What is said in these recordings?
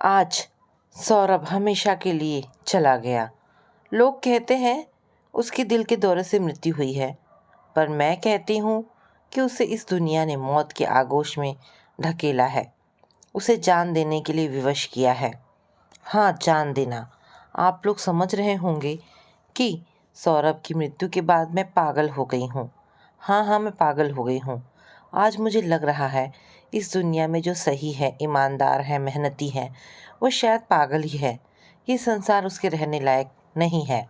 आज सौरभ हमेशा के लिए चला गया। लोग कहते हैं उसके दिल के दौरे से मृत्यु हुई है, पर मैं कहती हूँ कि उसे इस दुनिया ने मौत के आगोश में ढकेला है, उसे जान देने के लिए विवश किया है। हाँ, जान देना। आप लोग समझ रहे होंगे कि सौरभ की मृत्यु के बाद मैं पागल हो गई हूँ। हाँ, मैं पागल हो गई हूँ। आज मुझे लग रहा है इस दुनिया में जो सही है, ईमानदार है, मेहनती है, वो शायद पागल ही है। ये संसार उसके रहने लायक नहीं है।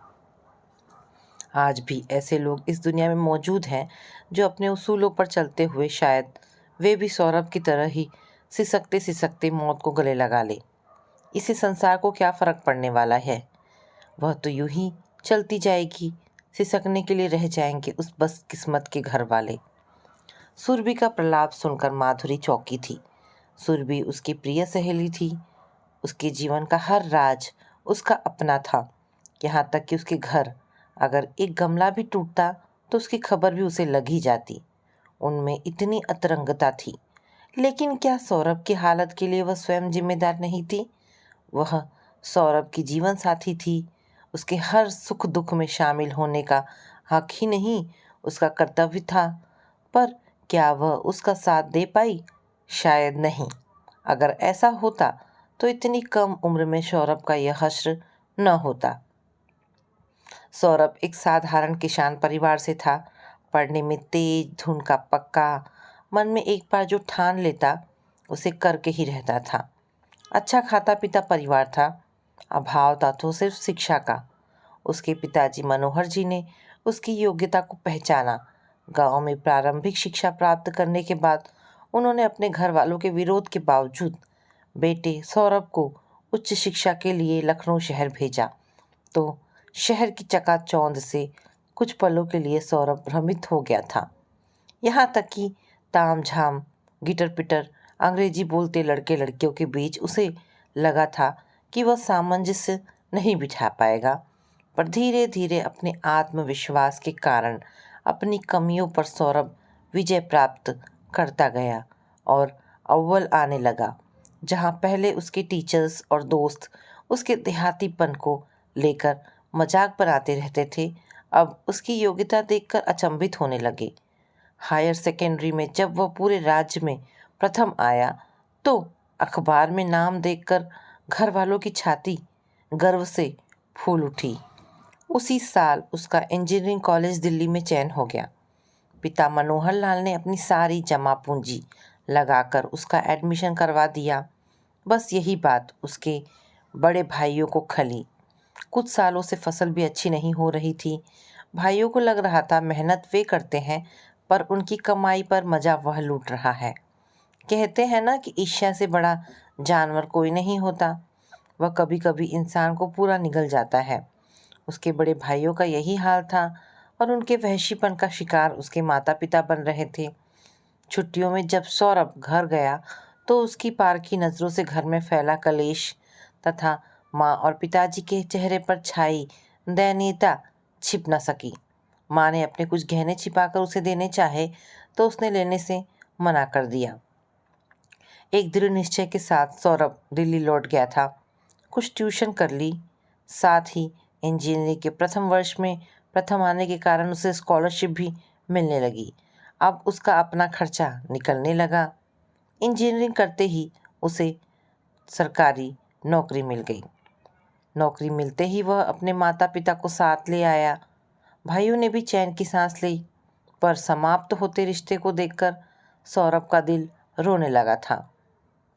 आज भी ऐसे लोग इस दुनिया में मौजूद हैं जो अपने उसूलों पर चलते हुए शायद वे भी सौरभ की तरह ही सिसकते सिसकते मौत को गले लगा ले। इसे संसार को क्या फ़र्क पड़ने वाला है? वह तो यूं ही चलती जाएगी, सिसकने के लिए रह जाएंगे उस बस किस्मत के घर वाले। सुरभि का प्रलाप सुनकर माधुरी चौंकी थी। सुरभि उसकी प्रिय सहेली थी। उसके जीवन का हर राज उसका अपना था। यहाँ तक कि उसके घर अगर एक गमला भी टूटता तो उसकी खबर भी उसे लग ही जाती। उनमें इतनी अतरंगता थी। लेकिन क्या सौरभ की हालत के लिए वह स्वयं जिम्मेदार नहीं थी? वह सौरभ की जीवन साथी थी। उसके हर सुख दुख में शामिल होने का हक ही नहीं, उसका कर्तव्य था। पर क्या वह उसका साथ दे पाई? शायद नहीं। अगर ऐसा होता तो इतनी कम उम्र में सौरभ का यह हश्र न होता। सौरभ एक साधारण किसान परिवार से था। पढ़ने में तेज, धुन का पक्का, मन में एक बार जो ठान लेता उसे करके ही रहता था। अच्छा खाता पीता परिवार था। अभाव था तो सिर्फ शिक्षा का। उसके पिताजी मनोहर जी ने उसकी योग्यता को पहचाना। गांव में प्रारंभिक शिक्षा प्राप्त करने के बाद उन्होंने अपने घर वालों के विरोध के बावजूद बेटे सौरभ को उच्च शिक्षा के लिए लखनऊ शहर भेजा। तो शहर की चकाचौंध से कुछ पलों के लिए सौरभ भ्रमित हो गया था। यहाँ तक कि तामझाम, गिटर पिटर, अंग्रेजी बोलते लड़के लड़कियों के बीच उसे लगा था कि वह सामंजस्य नहीं बिठा पाएगा। पर धीरे धीरे अपने आत्मविश्वास के कारण अपनी कमियों पर सौरभ विजय प्राप्त करता गया और अव्वल आने लगा। जहाँ पहले उसके टीचर्स और दोस्त उसके देहातीपन को लेकर मजाक बनाते रहते थे, अब उसकी योग्यता देखकर अचंभित होने लगे। हायर सेकेंडरी में जब वह पूरे राज्य में प्रथम आया तो अखबार में नाम देखकर घर वालों की छाती गर्व से फूल उठी। उसी साल उसका इंजीनियरिंग कॉलेज दिल्ली में चयन हो गया। पिता मनोहर लाल ने अपनी सारी जमा पूंजी लगाकर उसका एडमिशन करवा दिया। बस यही बात उसके बड़े भाइयों को खली। कुछ सालों से फसल भी अच्छी नहीं हो रही थी। भाइयों को लग रहा था मेहनत वे करते हैं पर उनकी कमाई पर मजा वह लूट रहा है। कहते हैं ना कि ईर्ष्या से बड़ा जानवर कोई नहीं होता। वह कभी कभी इंसान को पूरा निगल जाता है। उसके बड़े भाइयों का यही हाल था और उनके वहशीपन का शिकार उसके माता पिता बन रहे थे। छुट्टियों में जब सौरभ घर गया तो उसकी पारखी नज़रों से घर में फैला कलेश तथा माँ और पिताजी के चेहरे पर छाई दयनीयता छिप न सकी। माँ ने अपने कुछ गहने छिपाकर उसे देने चाहे तो उसने लेने से मना कर दिया। एक दृढ़ निश्चय के साथ सौरभ दिल्ली लौट गया था। कुछ ट्यूशन कर ली, साथ ही इंजीनियरिंग के प्रथम वर्ष में प्रथम आने के कारण उसे स्कॉलरशिप भी मिलने लगी। अब उसका अपना खर्चा निकलने लगा। इंजीनियरिंग करते ही उसे सरकारी नौकरी मिल गई। नौकरी मिलते ही वह अपने माता पिता को साथ ले आया। भाइयों ने भी चैन की सांस ली। पर समाप्त होते रिश्ते को देखकर सौरभ का दिल रोने लगा था।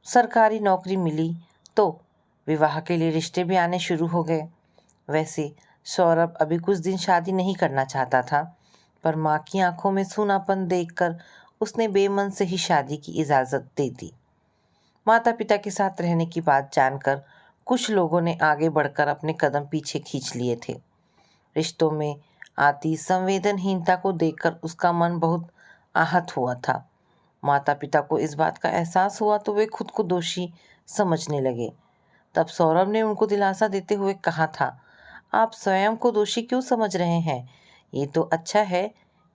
सरकारी नौकरी मिली तो विवाह के लिए रिश्ते भी आने शुरू हो गए। वैसे सौरभ अभी कुछ दिन शादी नहीं करना चाहता था, पर माँ की आंखों में सूनापन देखकर उसने बेमन से ही शादी की इजाज़त दे दी। माता पिता के साथ रहने की बात जानकर कुछ लोगों ने आगे बढ़कर अपने कदम पीछे खींच लिए थे। रिश्तों में आती संवेदनहीनता को देखकर उसका मन बहुत आहत हुआ था। माता पिता को इस बात का एहसास हुआ तो वे खुद को दोषी समझने लगे। तब सौरभ ने उनको दिलासा देते हुए कहा था, आप स्वयं को दोषी क्यों समझ रहे हैं? ये तो अच्छा है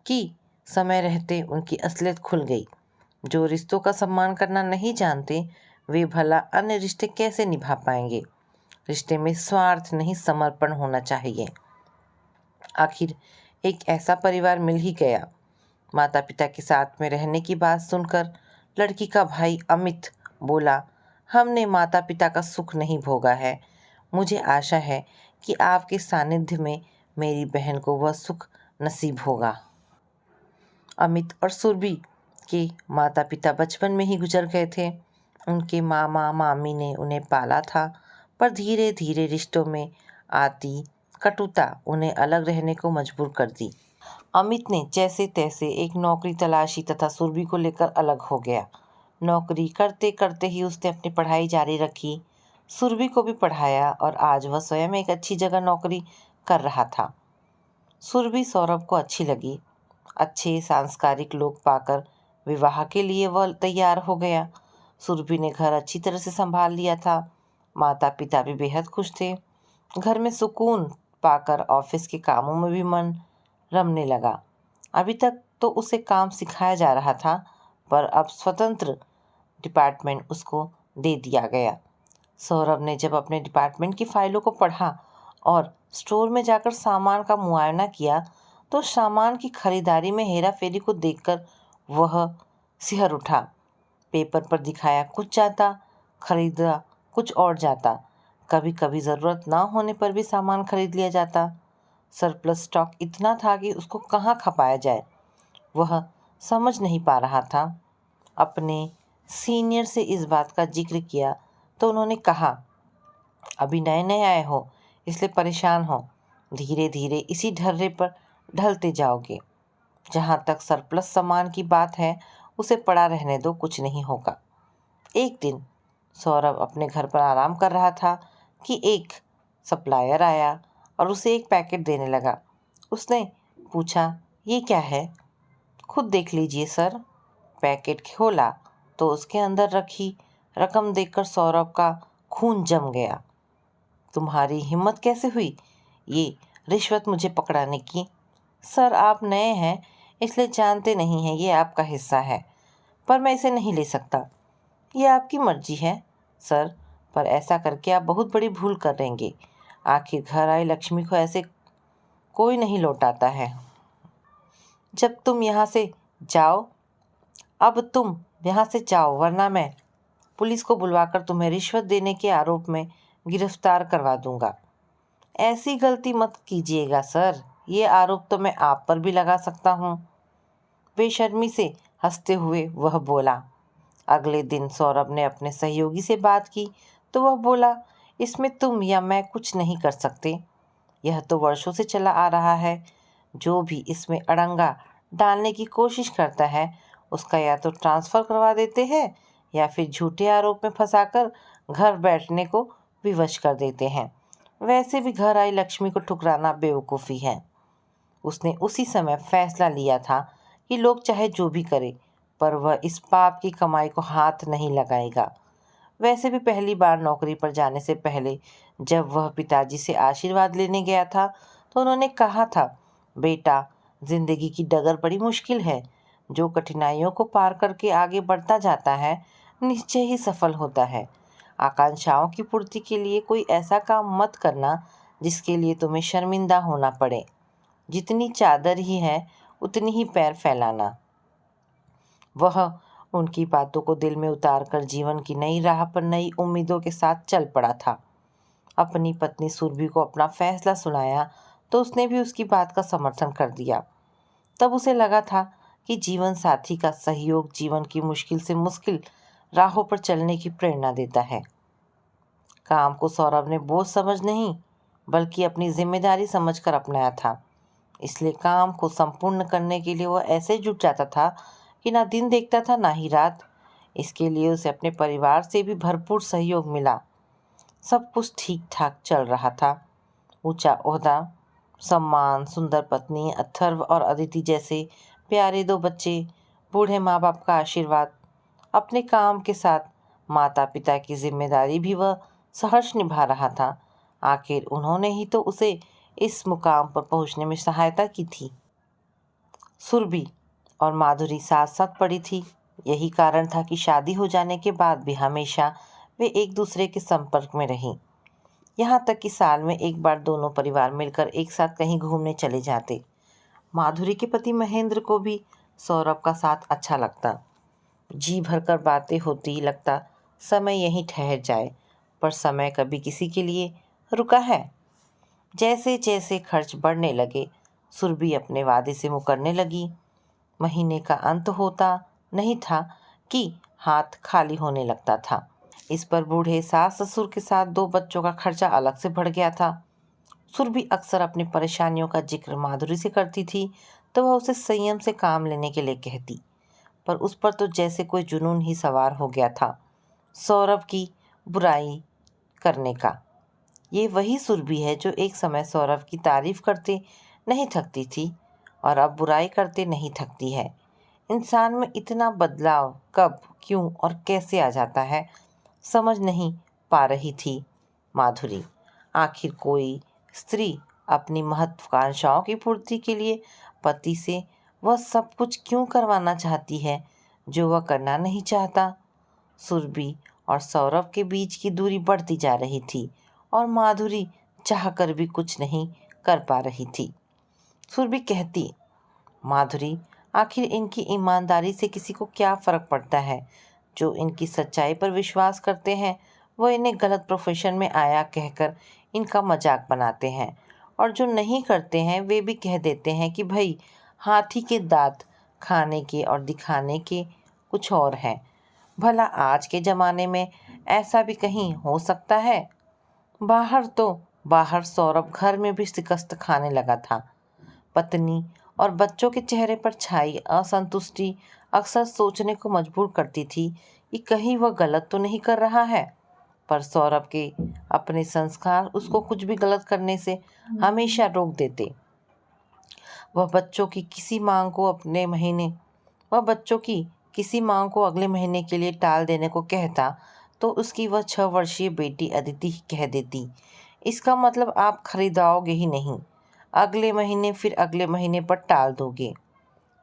कि समय रहते उनकी असलियत खुल गई। जो रिश्तों का सम्मान करना नहीं जानते वे भला अन्य रिश्ते कैसे निभा पाएंगे। रिश्ते में स्वार्थ नहीं, समर्पण होना चाहिए। आखिर एक ऐसा परिवार मिल ही गया। माता पिता के साथ में रहने की बात सुनकर लड़की का भाई अमित बोला, हमने माता पिता का सुख नहीं भोगा है। मुझे आशा है कि आपके सानिध्य में मेरी बहन को वह सुख नसीब होगा। अमित और सुरभि के माता पिता बचपन में ही गुजर गए थे। उनके मामा मामी ने उन्हें पाला था, पर धीरे धीरे रिश्तों में आती कटुता उन्हें अलग रहने को मजबूर कर दी। अमित ने जैसे तैसे एक नौकरी तलाशी तथा सुरभि को लेकर अलग हो गया। नौकरी करते करते ही उसने अपनी पढ़ाई जारी रखी, सुरभि को भी पढ़ाया और आज वह स्वयं एक अच्छी जगह नौकरी कर रहा था। सुरभि सौरभ को अच्छी लगी। अच्छे सांस्कारिक लोग पाकर विवाह के लिए वह तैयार हो गया। सुरभि ने घर अच्छी तरह से संभाल लिया था। माता पिता भी बेहद खुश थे। घर में सुकून पाकर ऑफिस के कामों में भी मन रमने लगा। अभी तक तो उसे काम सिखाया जा रहा था, पर अब स्वतंत्र डिपार्टमेंट उसको दे दिया गया। सौरभ ने जब अपने डिपार्टमेंट की फाइलों को पढ़ा और स्टोर में जाकर सामान का मुआयना किया, तो सामान की खरीदारी में हेरा फेरी को देखकर वह सिहर उठा। पेपर पर दिखाया कुछ जाता, खरीदा कुछ और जाता। कभी कभी ज़रूरत ना होने पर भी सामान खरीद लिया जाता। सरप्लस स्टॉक इतना था कि उसको कहाँ खपाया जाए, वह समझ नहीं पा रहा था। अपने सीनियर से इस बात का जिक्र किया तो उन्होंने कहा, अभी नए नए आए हो इसलिए परेशान हो, धीरे धीरे इसी ढर्रे पर ढलते जाओगे। जहाँ तक सरप्लस सामान की बात है उसे पड़ा रहने दो, कुछ नहीं होगा। एक दिन सौरभ अपने घर पर आराम कर रहा था कि एक सप्लायर आया और उसे एक पैकेट देने लगा। उसने पूछा, ये क्या है? खुद देख लीजिए सर। पैकेट खोला तो उसके अंदर रखी रकम देखकर सौरभ का खून जम गया। तुम्हारी हिम्मत कैसे हुई ये रिश्वत मुझे पकड़ाने की? सर आप नए हैं इसलिए जानते नहीं हैं, ये आपका हिस्सा है, पर मैं इसे नहीं ले सकता। ये आपकी मर्जी है सर, पर ऐसा करके आप बहुत बड़ी भूल कर देंगे। आखिर घर आई लक्ष्मी को ऐसे कोई नहीं लौटाता है। जब तुम यहाँ से जाओ, अब तुम यहाँ से जाओ, वरना मैं पुलिस को बुलवाकर तुम्हें रिश्वत देने के आरोप में गिरफ्तार करवा दूंगा। ऐसी गलती मत कीजिएगा सर, ये आरोप तो मैं आप पर भी लगा सकता हूँ। बेशर्मी से हंसते हुए वह बोला। अगले दिन सौरभ ने अपने सहयोगी से बात की तो वह बोला, इसमें तुम या मैं कुछ नहीं कर सकते। यह तो वर्षों से चला आ रहा है। जो भी इसमें अड़ंगा डालने की कोशिश करता है उसका या तो ट्रांसफ़र करवा देते हैं या फिर झूठे आरोप में फंसाकर घर बैठने को विवश कर देते हैं। वैसे भी घर आई लक्ष्मी को ठुकराना बेवकूफ़ी है। उसने उसी समय फैसला लिया था कि लोग चाहे जो भी करे, पर वह इस पाप की कमाई को हाथ नहीं लगाएगा। वैसे भी पहली बार नौकरी पर जाने से पहले जब वह पिताजी से आशीर्वाद लेने गया था तो उन्होंने कहा था, बेटा जिंदगी की डगर बड़ी मुश्किल है। जो कठिनाइयों को पार करके आगे बढ़ता जाता है निश्चय ही सफल होता है। आकांक्षाओं की पूर्ति के लिए कोई ऐसा काम मत करना जिसके लिए तुम्हें शर्मिंदा होना पड़े। जितनी चादर ही है उतनी ही पैर फैलाना। वह उनकी बातों को दिल में उतार कर जीवन की नई राह पर नई उम्मीदों के साथ चल पड़ा था। अपनी पत्नी सुरभि को अपना फैसला सुनाया तो उसने भी उसकी बात का समर्थन कर दिया। तब उसे लगा था कि जीवन साथी का सहयोग जीवन की मुश्किल से मुश्किल राहों पर चलने की प्रेरणा देता है। काम को सौरभ ने बोझ समझ नहीं बल्कि अपनी जिम्मेदारी समझकर अपनाया था। इसलिए काम को संपूर्ण करने के लिए वह ऐसे जुट जाता था कि ना दिन देखता था ना ही रात। इसके लिए उसे अपने परिवार से भी भरपूर सहयोग मिला। सब कुछ ठीक ठाक चल रहा था। ऊंचा ओहदा, सम्मान, सुंदर पत्नी अथर्व और अदिति जैसे प्यारे 2 बच्चे, बूढ़े माँ बाप का आशीर्वाद, अपने काम के साथ माता पिता की जिम्मेदारी भी वह सहर्ष निभा रहा था। आखिर उन्होंने ही तो उसे इस मुकाम पर पहुंचने में सहायता की थी। सुरभि और माधुरी साथ साथ पड़ी थी। यही कारण था कि शादी हो जाने के बाद भी हमेशा वे एक दूसरे के संपर्क में रहीं। यहाँ तक कि साल में एक बार दोनों परिवार मिलकर एक साथ कहीं घूमने चले जाते। माधुरी के पति महेंद्र को भी सौरभ का साथ अच्छा लगता। जी भरकर बातें होती, लगता समय यहीं ठहर जाए, पर समय कभी किसी के लिए रुका है। जैसे जैसे खर्च बढ़ने लगे, सुरभि अपने वादे से मुकरने लगी। महीने का अंत होता नहीं था कि हाथ खाली होने लगता था। इस पर बूढ़े सास ससुर के साथ 2 बच्चों का खर्चा अलग से बढ़ गया था। सुरभि अक्सर अपनी परेशानियों का जिक्र माधुरी से करती थी, तो वह उसे संयम से काम लेने के लिए कहती, पर उस पर तो जैसे कोई जुनून ही सवार हो गया था, सौरभ की बुराई करने का। ये वही सुरभि है जो एक समय सौरभ की तारीफ करते नहीं थकती थी और अब बुराई करते नहीं थकती है। इंसान में इतना बदलाव कब, क्यों और कैसे आ जाता है, समझ नहीं पा रही थी माधुरी। आखिर कोई स्त्री अपनी महत्वाकांक्षाओं की पूर्ति के लिए पति से वह सब कुछ क्यों करवाना चाहती है जो वह करना नहीं चाहता। सुरभि और सौरभ के बीच की दूरी बढ़ती जा रही थी और माधुरी चाहकर भी कुछ नहीं कर पा रही थी। सुरभि कहती, माधुरी, आखिर इनकी ईमानदारी से किसी को क्या फ़र्क पड़ता है। जो इनकी सच्चाई पर विश्वास करते हैं वो इन्हें गलत प्रोफेशन में आया कहकर इनका मजाक बनाते हैं, और जो नहीं करते हैं वे भी कह देते हैं कि भाई हाथी के दांत खाने के और दिखाने के कुछ और हैं। भला आज के ज़माने में ऐसा भी कहीं हो सकता है। बाहर सौरभ घर में भी शिकस्त खाने लगा था। पत्नी और बच्चों के चेहरे पर छाई असंतुष्टि अक्सर सोचने को मजबूर करती थी कि कहीं वह गलत तो नहीं कर रहा है, पर सौरभ के अपने संस्कार उसको कुछ भी गलत करने से हमेशा रोक देते। वह बच्चों की किसी मांग को अगले महीने के लिए टाल देने को कहता तो उसकी वह 6 वर्षीय बेटी अदिति कह देती, इसका मतलब आप खरीदाओगे ही नहीं, अगले महीने फिर अगले महीने पर टाल दोगे।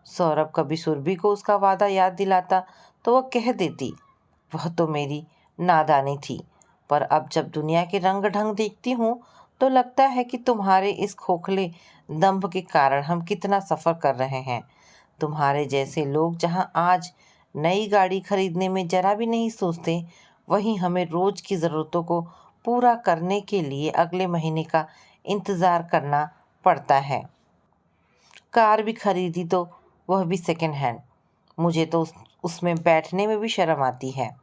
सौरभ कभी सुरभि को उसका वादा याद दिलाता तो वह कह देती, वह तो मेरी नादानी थी, पर अब जब दुनिया के रंग ढंग देखती हूँ तो लगता है कि तुम्हारे इस खोखले दंभ के कारण हम कितना सफ़र कर रहे हैं। तुम्हारे जैसे लोग जहाँ आज नई गाड़ी खरीदने में जरा भी नहीं सोचते, वहीं हमें रोज़ की ज़रूरतों को पूरा करने के लिए अगले महीने का इंतज़ार करना पड़ता है। कार भी खरीदी तो वह भी सेकंड हैंड। मुझे तो उसमें बैठने में भी शर्म आती है।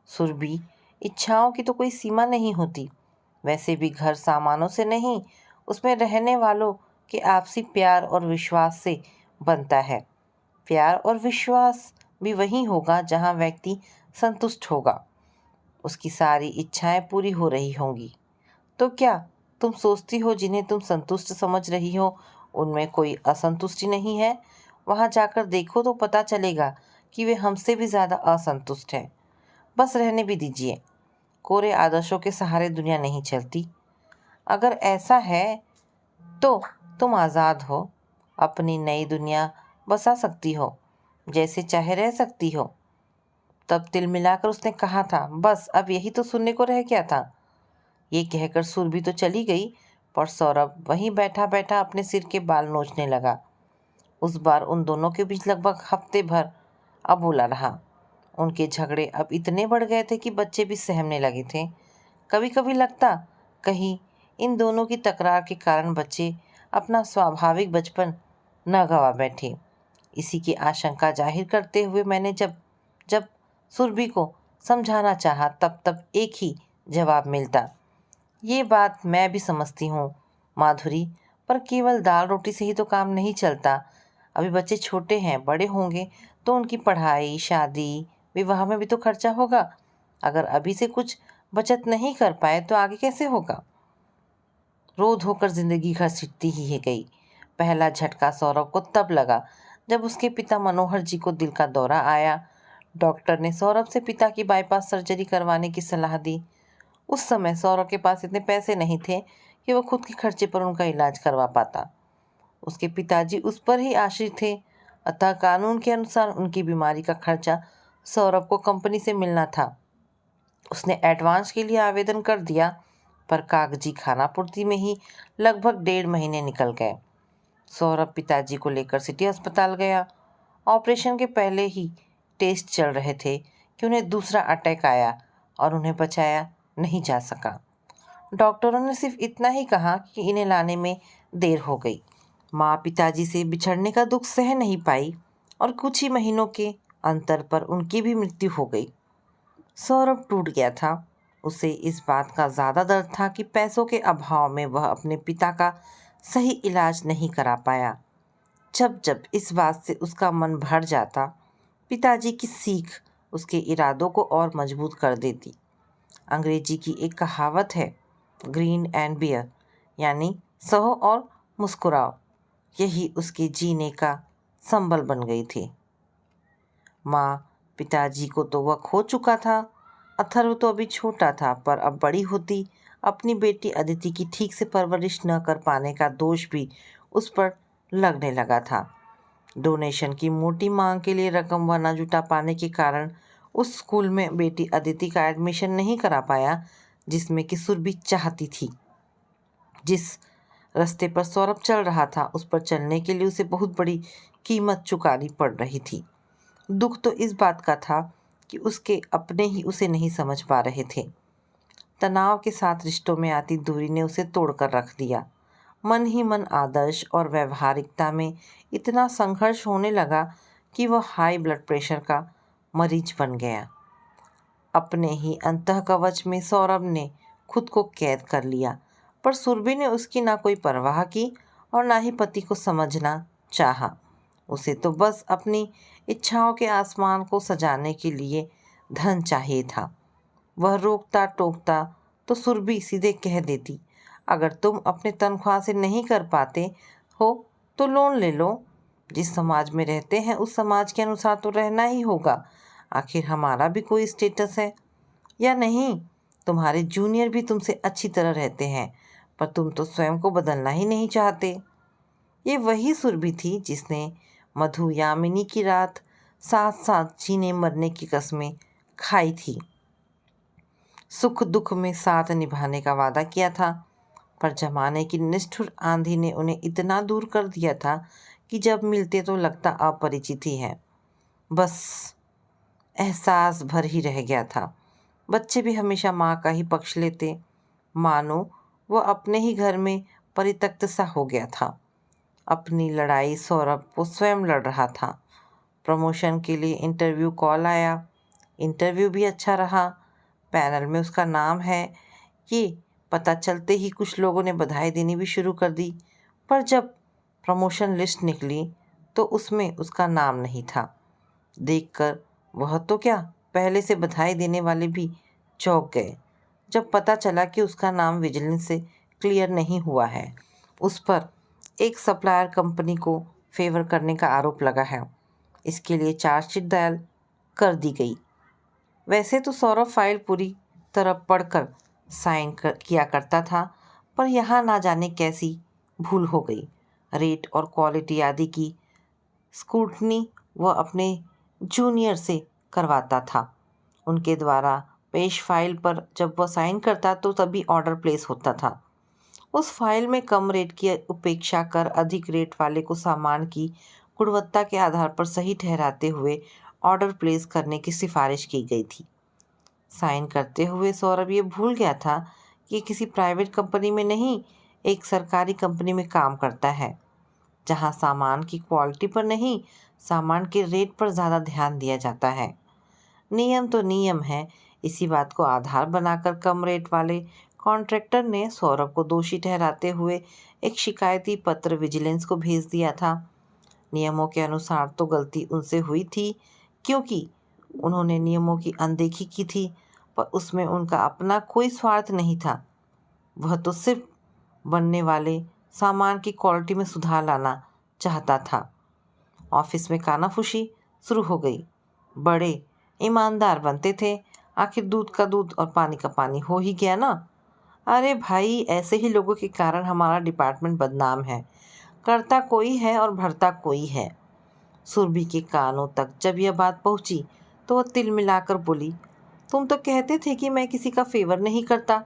सुरभि, इच्छाओं की तो कोई सीमा नहीं होती। वैसे भी घर सामानों से नहीं, उसमें रहने वालों के आपसी प्यार और विश्वास से बनता है। प्यार और विश्वास भी वही होगा जहाँ व्यक्ति संतुष्ट होगा, उसकी सारी इच्छाएं पूरी हो रही होंगी। तो क्या तुम सोचती हो जिन्हें तुम संतुष्ट समझ रही हो उनमें कोई असंतुष्टि नहीं है? वहाँ जाकर देखो तो पता चलेगा कि वे हमसे भी ज़्यादा असंतुष्ट हैं। बस रहने भी दीजिए। कोरे आदर्शों के सहारे दुनिया नहीं चलती। अगर ऐसा है तो तुम आज़ाद हो, अपनी नई दुनिया बसा सकती हो, जैसे चाहे रह सकती हो। तब तिल मिलाकर उसने कहा था, बस अब यही तो सुनने को रह गया था। ये कहकर सुरभि तो चली गई, पर सौरभ वहीं बैठा बैठा अपने सिर के बाल नोचने लगा। उस बार उन दोनों के बीच लगभग हफ्ते भर अबोला रहा। उनके झगड़े अब इतने बढ़ गए थे कि बच्चे भी सहमने लगे थे। कभी कभी लगता कहीं इन दोनों की तकरार के कारण बच्चे अपना स्वाभाविक बचपन न गवा बैठे। इसी की आशंका जाहिर करते हुए मैंने जब जब सुरभि को समझाना चाहा तब एक ही जवाब मिलता, ये बात मैं भी समझती हूँ माधुरी, पर केवल दाल रोटी से ही तो काम नहीं चलता। अभी बच्चे छोटे हैं, बड़े होंगे तो उनकी पढ़ाई, शादी, विवाह में भी तो खर्चा होगा। अगर अभी से कुछ बचत नहीं कर पाए तो आगे कैसे होगा। रो धोकर जिंदगी घसीटती ही है गई। पहला झटका सौरभ को तब लगा जब उसके पिता मनोहर जी को दिल का दौरा आया। डॉक्टर ने सौरभ से पिता की बाईपास सर्जरी करवाने की सलाह दी। उस समय सौरभ के पास इतने पैसे नहीं थे कि वह खुद के खर्चे पर उनका इलाज करवा पाता। उसके पिताजी उस पर ही आश्रित थे। अतः कानून के अनुसार उनकी बीमारी का खर्चा सौरभ को कंपनी से मिलना था। उसने एडवांस के लिए आवेदन कर दिया, पर कागजी खानापूर्ति में ही लगभग 1.5 महीने निकल गए। सौरभ पिताजी को लेकर सिटी अस्पताल गया। ऑपरेशन के पहले ही टेस्ट चल रहे थे कि उन्हें दूसरा अटैक आया और उन्हें बचाया नहीं जा सका। डॉक्टरों ने सिर्फ इतना ही कहा कि इन्हें लाने में देर हो गई। माँ पिताजी से बिछड़ने का दुख सह नहीं पाई और कुछ ही महीनों के अंतर पर उनकी भी मृत्यु हो गई। सौरभ टूट गया था। उसे इस बात का ज़्यादा दर्द था कि पैसों के अभाव में वह अपने पिता का सही इलाज नहीं करा पाया। जब जब इस बात से उसका मन भर जाता, पिताजी की सीख उसके इरादों को और मजबूत कर देती। अंग्रेजी की एक कहावत है, ग्रीन एंड बियर, यानी सहो और मुस्कुराओ। यही उसके जीने का संबल बन गई थी। माँ पिताजी को तो वह खो चुका था। अथर्व तो अभी छोटा था, पर अब बड़ी होती अपनी बेटी अदिति की ठीक से परवरिश न कर पाने का दोष भी उस पर लगने लगा था। डोनेशन की मोटी मांग के लिए रकम वह न जुटा पाने के कारण उस स्कूल में बेटी अदिति का एडमिशन नहीं करा पाया जिसमें कि सुरभि चाहती थी। जिस रास्ते पर सौरभ चल रहा था, उस पर चलने के लिए उसे बहुत बड़ी कीमत चुकानी पड़ रही थी। दुख तो इस बात का था कि उसके अपने ही उसे नहीं समझ पा रहे थे। तनाव के साथ रिश्तों में आती दूरी ने उसे तोड़कर रख दिया। मन ही मन आदर्श और व्यवहारिकता में इतना संघर्ष होने लगा कि वह हाई ब्लड प्रेशर का मरीज बन गया। अपने ही अंतःकवच में सौरभ ने खुद को कैद कर लिया, पर सुरभि ने उसकी ना कोई परवाह की और ना ही पति को समझना चाहा। उसे तो बस अपनी इच्छाओं के आसमान को सजाने के लिए धन चाहिए था। वह रोकता टोकता तो सुरभि सीधे कह देती, अगर तुम अपने तनख्वाह से नहीं कर पाते हो तो लोन ले लो। जिस समाज में रहते हैं उस समाज के अनुसार तो रहना ही होगा। आखिर हमारा भी कोई स्टेटस है या नहीं? तुम्हारे जूनियर भी तुमसे अच्छी तरह रहते हैं, पर तुम तो स्वयं को बदलना ही नहीं चाहते। ये वही सुरभि थी जिसने मधु यामिनी की रात साथ साथ जीने मरने की कस्में खाई थी। सुख दुख में साथ निभाने का वादा किया था, पर जमाने की निष्ठुर आंधी ने उन्हें इतना दूर कर दिया था कि जब मिलते तो लगता अपरिचित ही है। बस एहसास भर ही रह गया था। बच्चे भी हमेशा माँ का ही पक्ष लेते, मानो वह अपने ही घर में परित्यक्त सा हो गया था। अपनी लड़ाई सौरभ वो स्वयं लड़ रहा था। प्रमोशन के लिए इंटरव्यू कॉल आया। इंटरव्यू भी अच्छा रहा। पैनल में उसका नाम है, ये पता चलते ही कुछ लोगों ने बधाई देनी भी शुरू कर दी, पर जब प्रमोशन लिस्ट निकली तो उसमें उसका नाम नहीं था। देखकर वह तो क्या, पहले से बधाई देने वाले भी चौंक गए जब पता चला कि उसका नाम विजिलेंस से क्लियर नहीं हुआ है। उस पर एक सप्लायर कंपनी को फेवर करने का आरोप लगा है। इसके लिए चार्जशीट दायर कर दी गई। वैसे तो सौरभ फाइल पूरी तरह पढ़कर किया करता था, पर यहाँ ना जाने कैसी भूल हो गई। रेट और क्वालिटी आदि की स्क्रूटनी वह अपने जूनियर से करवाता था। उनके द्वारा पेश फाइल पर जब वह साइन करता तो तभी ऑर्डर प्लेस होता था। उस फाइल में कम रेट की उपेक्षा कर अधिक रेट वाले को सामान की गुणवत्ता के आधार पर सही ठहराते हुए ऑर्डर प्लेस करने की सिफारिश की गई थी। साइन करते हुए सौरभ ये भूल गया था कि किसी प्राइवेट कंपनी में नहीं, एक सरकारी कंपनी में काम करता है, जहां सामान की क्वालिटी पर नहीं, सामान के रेट पर ज़्यादा ध्यान दिया जाता है। नियम तो नियम है। इसी बात को आधार बनाकर कम रेट वाले कॉन्ट्रैक्टर ने सौरभ को दोषी ठहराते हुए एक शिकायती पत्र विजिलेंस को भेज दिया था। नियमों के अनुसार तो गलती उनसे हुई थी, क्योंकि उन्होंने नियमों की अनदेखी की थी, पर उसमें उनका अपना कोई स्वार्थ नहीं था। वह तो सिर्फ बनने वाले सामान की क्वालिटी में सुधार लाना चाहता था। ऑफिस में कानाफूसी शुरू हो गई। बड़े ईमानदार बनते थे, आखिर दूध का दूध और पानी का पानी हो ही गया ना। अरे भाई, ऐसे ही लोगों के कारण हमारा डिपार्टमेंट बदनाम है। करता कोई है और भरता कोई है। सुरभि के कानों तक जब यह बात पहुंची तो वह तिल मिलाकर बोली, तुम तो कहते थे कि मैं किसी का फेवर नहीं करता,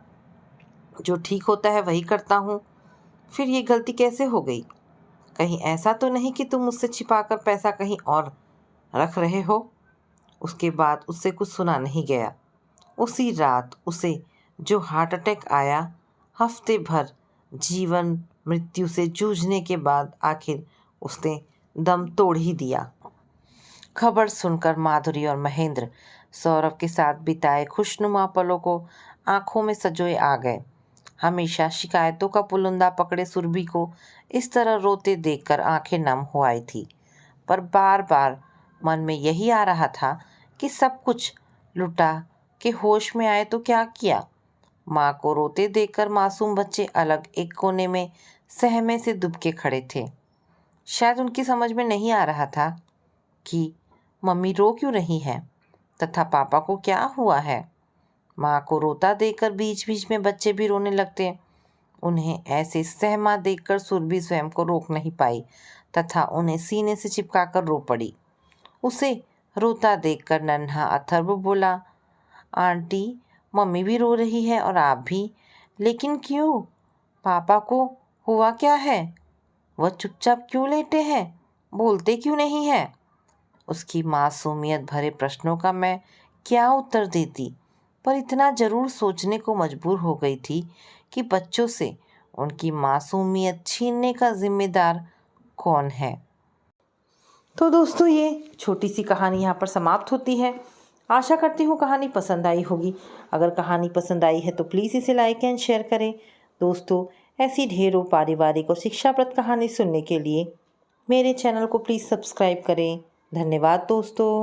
जो ठीक होता है वही करता हूँ। फिर ये गलती कैसे हो गई? कहीं ऐसा तो नहीं कि तुम मुझसे छिपाकर पैसा कहीं और रख रहे हो? उसके बाद उससे कुछ सुना नहीं गया। उसी रात उसे जो हार्ट अटैक आया, हफ्ते भर जीवन मृत्यु से जूझने के बाद आखिर उसने दम तोड़ ही दिया। खबर सुनकर माधुरी और महेंद्र सौरभ के साथ बिताए खुशनुमा पलों को आंखों में सजोए आ गए। हमेशा शिकायतों का पुलंदा पकड़े सुरभि को इस तरह रोते देखकर आंखें नम हो आई थी, पर बार बार मन में यही आ रहा था कि सब कुछ लुटा के होश में आए तो क्या किया। माँ को रोते देखकर मासूम बच्चे अलग एक कोने में सहमे से दुबके खड़े थे। शायद उनकी समझ में नहीं आ रहा था कि मम्मी रो क्यों रही है तथा पापा को क्या हुआ है। माँ को रोता देखकर बीच बीच में बच्चे भी रोने लगते। उन्हें ऐसे सहमा देखकर सुरभि स्वयं को रोक नहीं पाई तथा उन्हें सीने से चिपकाकर रो पड़ी। उसे रोता देखकर नन्हा अथर्व बोला, आंटी मम्मी भी रो रही है और आप भी, लेकिन क्यों? पापा को हुआ क्या है? वह चुपचाप क्यों लेटे हैं? बोलते क्यों नहीं हैं? उसकी मासूमियत भरे प्रश्नों का मैं क्या उत्तर देती, पर इतना जरूर सोचने को मजबूर हो गई थी कि बच्चों से उनकी मासूमियत छीनने का जिम्मेदार कौन है। तो दोस्तों, ये छोटी सी कहानी यहाँ पर समाप्त होती है। आशा करती हूँ कहानी पसंद आई होगी। अगर कहानी पसंद आई है तो प्लीज़ इसे लाइक एंड शेयर करें। दोस्तों, ऐसी ढेरों पारिवारिक और शिक्षाप्रद कहानी सुनने के लिए मेरे चैनल को प्लीज़ सब्सक्राइब करें। धन्यवाद दोस्तों।